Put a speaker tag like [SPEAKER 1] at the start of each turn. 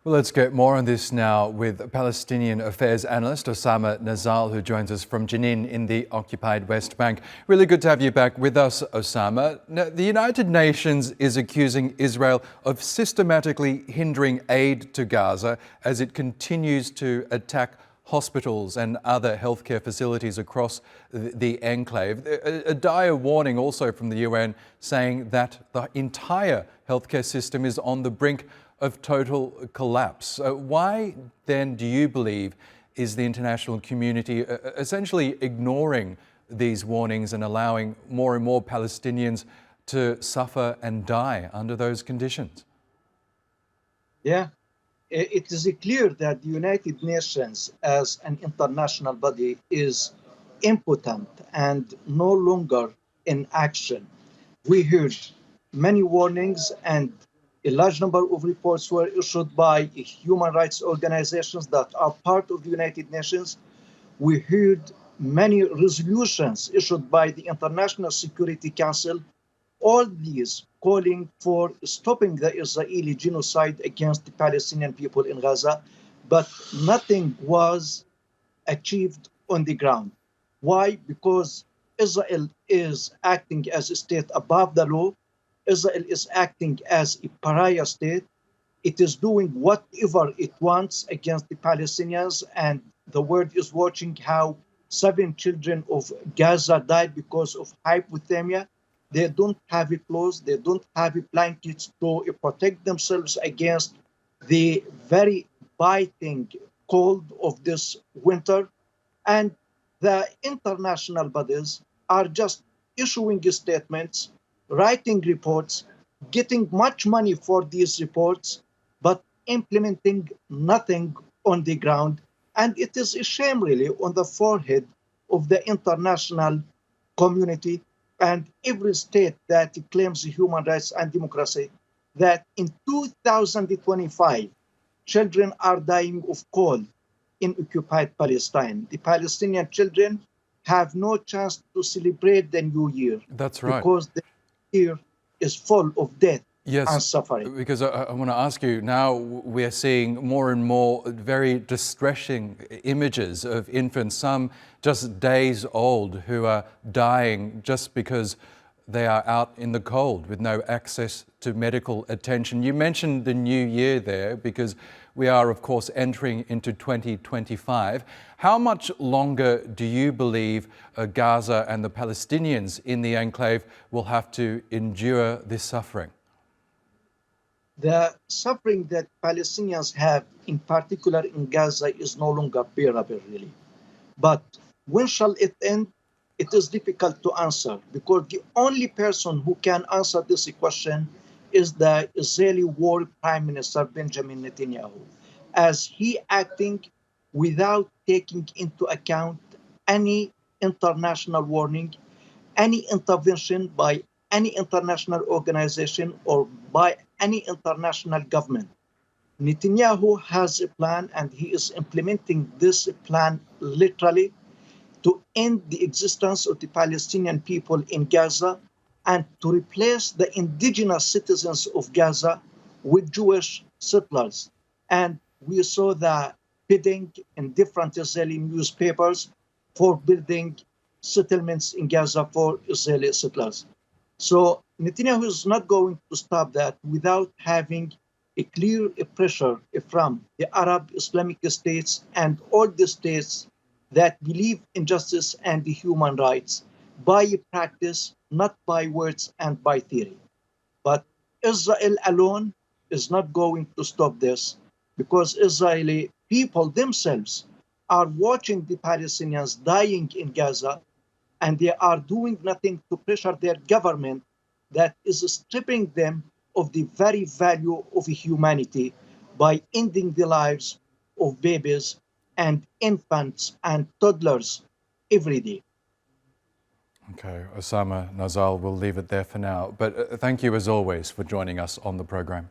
[SPEAKER 1] Well, let's get more on this now with Palestinian affairs analyst Osama Nazzal, who joins us from Jenin in the occupied West Bank. Really good to have you back with us, Osama. Now, the United Nations is accusing Israel of systematically hindering aid to Gaza as it continues to attack hospitals and other healthcare facilities across the enclave. A dire warning also from the UN saying that the entire healthcare system is on the brink of total collapse. Why then do you believe is the international community essentially ignoring these warnings and allowing more and more Palestinians to suffer and die under those conditions?
[SPEAKER 2] Yeah, it is clear that the United Nations as an international body is impotent and no longer in action. We heard many warnings and a large number of reports were issued by human rights organizations that are part of the United Nations. We heard many resolutions issued by the International Security Council, all these calling for stopping the Israeli genocide against the Palestinian people in Gaza, but nothing was achieved on the ground. Why? Because Israel is acting as a state above the law. Israel is acting as a pariah state. It is doing whatever it wants against the Palestinians, and the world is watching how 7 children of Gaza died because of hypothermia. They don't have clothes, they don't have blankets to protect themselves against the very biting cold of this winter. And the international bodies are just issuing statements, writing reports, getting much money for these reports, but implementing nothing on the ground. And it is a shame, really, on the forehead of the international community and every state that claims human rights and democracy, that in 2025, children are dying of cold in occupied Palestine. The Palestinian children have no chance to celebrate the new year.
[SPEAKER 1] That's right.
[SPEAKER 2] Because the year is full of death
[SPEAKER 1] Yes,
[SPEAKER 2] and suffering.
[SPEAKER 1] because I want to ask you, now we're seeing more and more very distressing images of infants, some just days old, who are dying just because they are out in the cold with no access to medical attention. You mentioned the new year there because we are, of course, entering into 2025. How much longer do you believe Gaza and the Palestinians in the enclave will have to endure this suffering?
[SPEAKER 2] The suffering that Palestinians have, in particular in Gaza, is no longer bearable, really. But when shall it end? It is difficult to answer because the only person who can answer this question is the Israeli War Prime Minister Benjamin Netanyahu, as he acting without taking into account any international warning, any intervention by any international organization or by any international government. Netanyahu has a plan and he is implementing this plan literally to end the existence of the Palestinian people in Gaza and to replace the indigenous citizens of Gaza with Jewish settlers. And we saw the bidding in different Israeli newspapers for building settlements in Gaza for Israeli settlers. So Netanyahu is not going to stop that without having a clear pressure from the Arab Islamic states and all the states that believe in justice and the human rights by practice, not by words and by theory. But Israel alone is not going to stop this because Israeli people themselves are watching the Palestinians dying in Gaza, and they are doing nothing to pressure their government that is stripping them of the very value of humanity by ending the lives of babies and infants and toddlers every day.
[SPEAKER 1] Okay, Osama Nazzal, we'll leave it there for now. But thank you as always for joining us on the program.